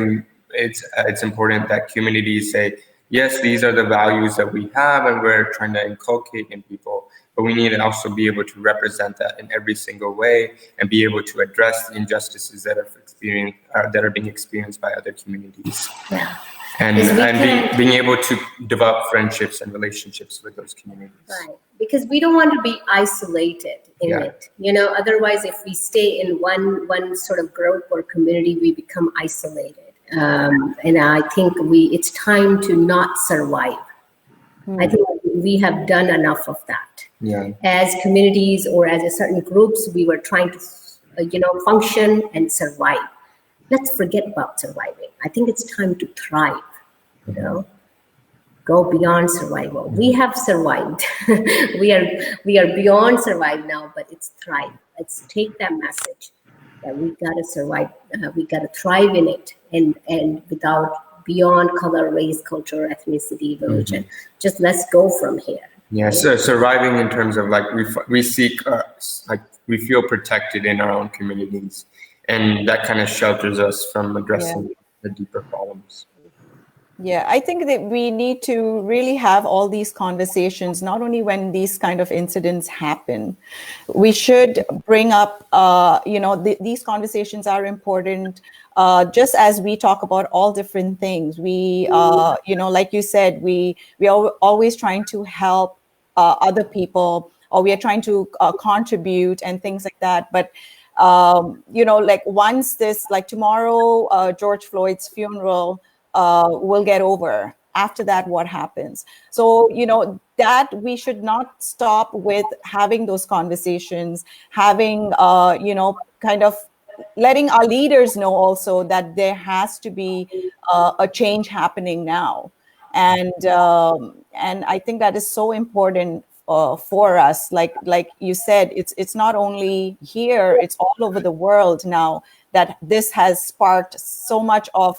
important that communities say, yes, these are the values that we have and we're trying to inculcate in people, but we need to also be able to represent that in every single way and be able to address the injustices that are being experienced by other communities. Yeah. And being able to develop friendships and relationships with those communities. Right. Because we don't want to be isolated in it. Otherwise, if we stay in one sort of group or community, we become isolated. And I think it's time to not survive. I think we have done enough of that. Yeah. As communities or as a certain groups, we were trying to, function and survive. Let's forget about surviving. I think it's time to thrive, go beyond survival. We have survived. we are beyond survive now, but it's thrive. Let's take that message that we gotta survive. We gotta thrive in it, and without beyond color, race, culture, ethnicity, religion. Just let's go from here. Yeah. So surviving in terms of like we seek we feel protected in our own communities. And that kind of shelters us from addressing the deeper problems. Yeah, I think that we need to really have all these conversations, not only when these kind of incidents happen. We should bring up, these conversations are important, just as we talk about all different things. We, like you said, we are always trying to help other people, or we are trying to contribute and things like that. But like once this, like tomorrow, George Floyd's funeral will get over. after that, what happens? So, that we should not stop with having those conversations, having, kind of letting our leaders know also that there has to be a change happening now. And I think that is so important for us. Like you said, it's not only here, it's all over the world now, that this has sparked so much of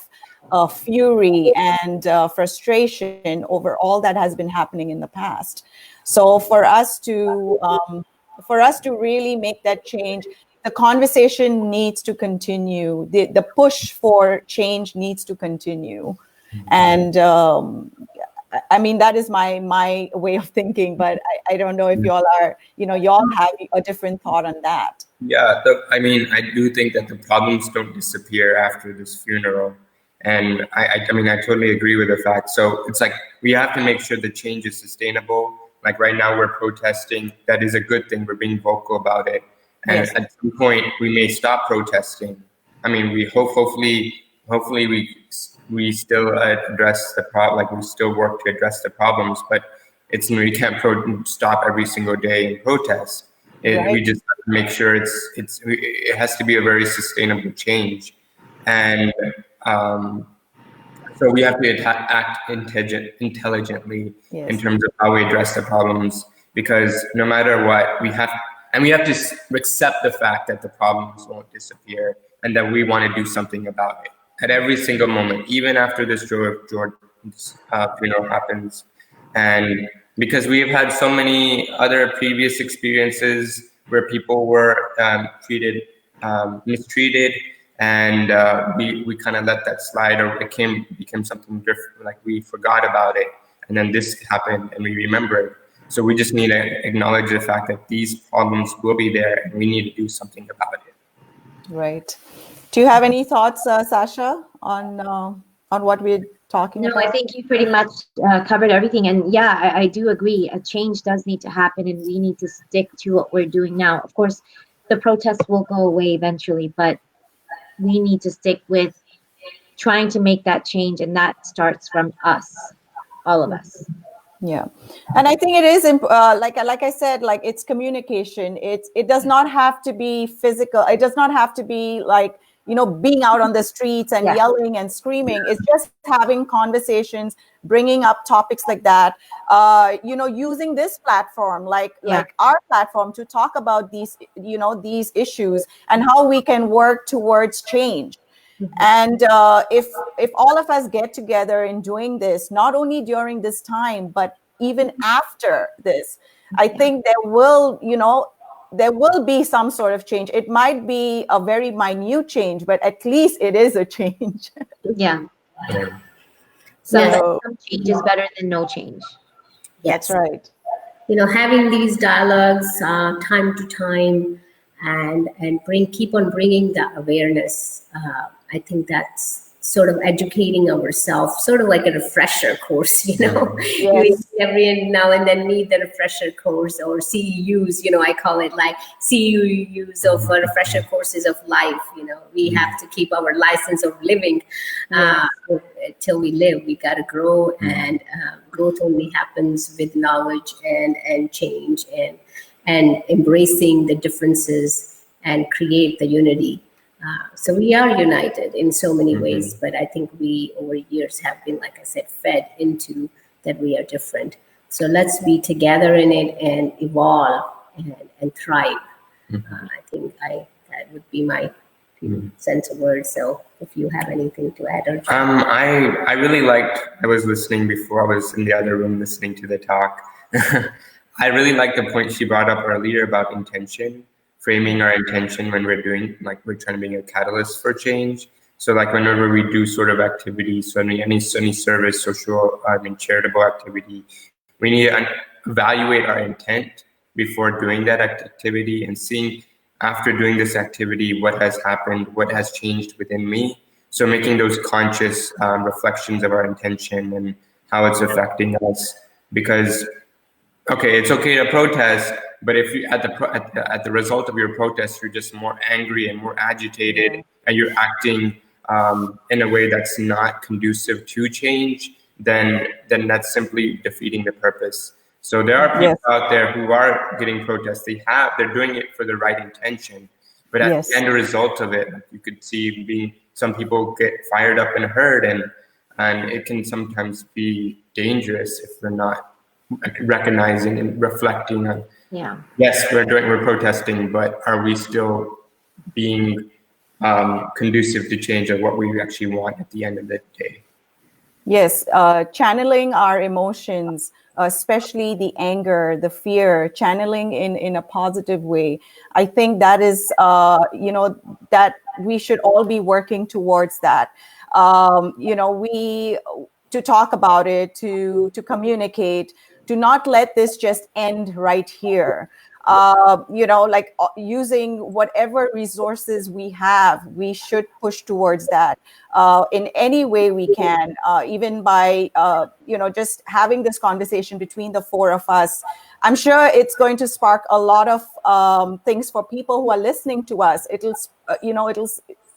fury and frustration over all that has been happening in the past. So for us to really make that change, the conversation needs to continue. The push for change needs to continue. And I mean, that is my way of thinking, but I don't know if y'all are, y'all have a different thought on that. Yeah, I mean, I do think that the problems don't disappear after this funeral. And I mean, I totally agree with the fact. So it's like, we have to make sure the change is sustainable. Like right now we're protesting. That is a good thing. We're being vocal about it. And Yes. at some point we may stop protesting. I mean, we hopefully we still address the problem. Like we still work to address the problems, but we can't stop every single day and protest. Right. We just have to make sure it has to be a very sustainable change. And so we have to act intelligently Yes. in terms of how we address the problems, because no matter what, we have to accept the fact that the problems won't disappear and that we want to do something about it at every single moment, even after this George funeral happens. And because we have had so many other previous experiences where people were mistreated, and we kind of let that slide, or it became something different, like we forgot about it, and then this happened and we remembered. So we just need to acknowledge the fact that these problems will be there and we need to do something about it. Right. Do you have any thoughts, Sasha, on what we're talking about? No, I think you pretty much covered everything. And yeah, I do agree. A change does need to happen, and we need to stick to what we're doing now. Of course, the protests will go away eventually, but we need to stick with trying to make that change, and that starts from us, all of us. Yeah, and I think it is like I said, like it's communication. It does not have to be physical. It does not have to be like, being out on the streets and yelling and screaming. It's just having conversations, bringing up topics like that. Using this platform, like our platform, to talk about these these issues and how we can work towards change. And if all of us get together in doing this, not only during this time, but even after this, I think there will be some sort of change. It might be a very minute change, but at least it is a change. Yeah. So some change is better than no change. That's right. Having these dialogues time to time, and keep on bringing the awareness. I think that's sort of educating ourselves, sort of like a refresher course, Yes. We every now and then need the refresher course, or CEUs, I call it like CEUs of refresher courses of life. We have to keep our license of living till we live. We got to grow, and growth only happens with knowledge and change and embracing the differences and create the unity. So we are united in so many ways, but I think we over years have been, like I said, fed into that we are different. So let's be together in it and evolve and thrive. I think that would be my sense of words. So if you have anything to add or I really liked, I was listening before, I was in the other room listening to the talk. I really liked the point she brought up earlier about intention, framing our intention when we're trying to be a catalyst for change. So like whenever we do sort of activities, so any service, social, charitable activity, we need to evaluate our intent before doing that activity and seeing after doing this activity, what has happened, what has changed within me. So making those conscious reflections of our intention and how it's affecting us. Because, okay, it's okay to protest, but if you at the result of your protest, you're just more angry and more agitated, and you're acting in a way that's not conducive to change, then that's simply defeating the purpose. So there are people out there who are getting protests. They're doing it for the right intention, but at the end result of it, you could see some people get fired up and hurt, and it can sometimes be dangerous if we're not recognizing and reflecting on. Yeah. Yes, we're protesting, but are we still being conducive to change of what we actually want at the end of the day? Yes, channeling our emotions, especially the anger, the fear, channeling in a positive way. I think that is, that we should all be working towards that. To talk about it, to communicate, to not let this just end right here. Using whatever resources we have, we should push towards that in any way we can, even by, just having this conversation between the four of us. I'm sure it's going to spark a lot of things for people who are listening to us.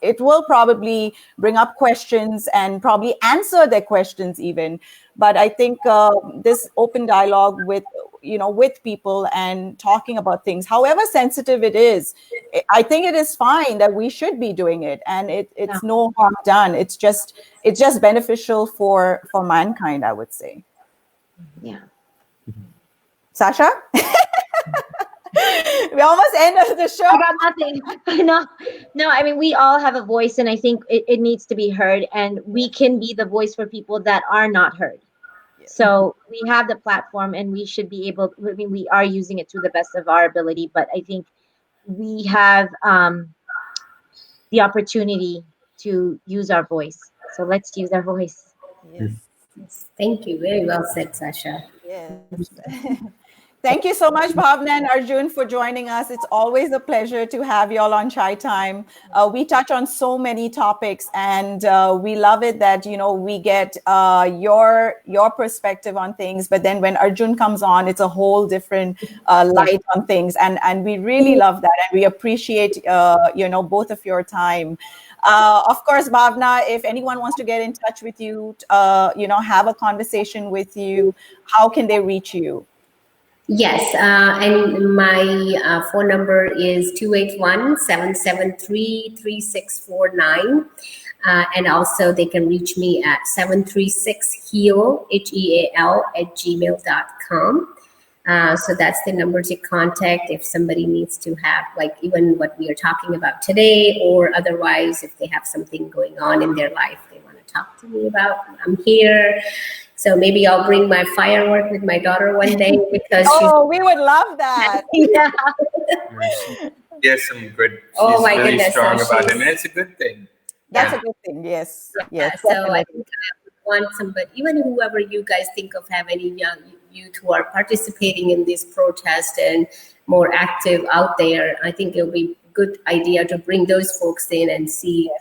It will probably bring up questions and probably answer their questions even. But I think this open dialogue with people and talking about things, however sensitive it is, I think it is fine that we should be doing it, and it's no harm done. It's just beneficial for mankind, I would say. Yeah. Sasha? We almost ended the show. I got nothing. No, I mean, we all have a voice, and I think it needs to be heard, and we can be the voice for people that are not heard. So we have the platform, and we should be able, I mean, we are using it to the best of our ability, but I think we have the opportunity to use our voice. So let's use our voice. Yes. Thank you. Very well said, Sasha. Yes. Thank you so much, Bhawna and Arjun, for joining us. It's always a pleasure to have you all on Chai Time. We touch on so many topics, and we love it that, we get your perspective on things. But then when Arjun comes on, it's a whole different light on things. And we really love that. And we appreciate, both of your time. Of course, Bhawna, if anyone wants to get in touch with you, have a conversation with you, how can they reach you? Yes, and my phone number is 281-773-3649. And also they can reach me at 736-HEAL, HEAL, @gmail.com. So that's the number to contact if somebody needs to have, like, even what we are talking about today, or otherwise if they have something going on in their life they want to talk to me about. I'm here. So maybe I'll bring my firework with my daughter one day, because we would love that. Yeah. Yes, some good. Oh my really goodness, strong so about it, and it's a good thing. That's a good thing. Yes. Yes. So I think I would want somebody, even whoever you guys think of, have any young youth who are participating in this protest and more active out there, I think it'll be a good idea to bring those folks in and see.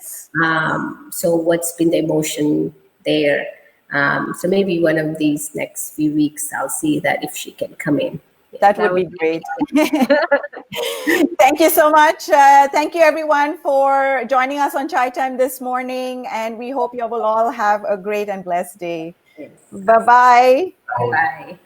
So what's been the emotion there? So maybe one of these next few weeks, I'll see that if she can come in. That would be great. Thank you so much. Thank you, everyone, for joining us on Chai Time this morning. And we hope you will all have a great and blessed day. Yes. Bye-bye. Bye.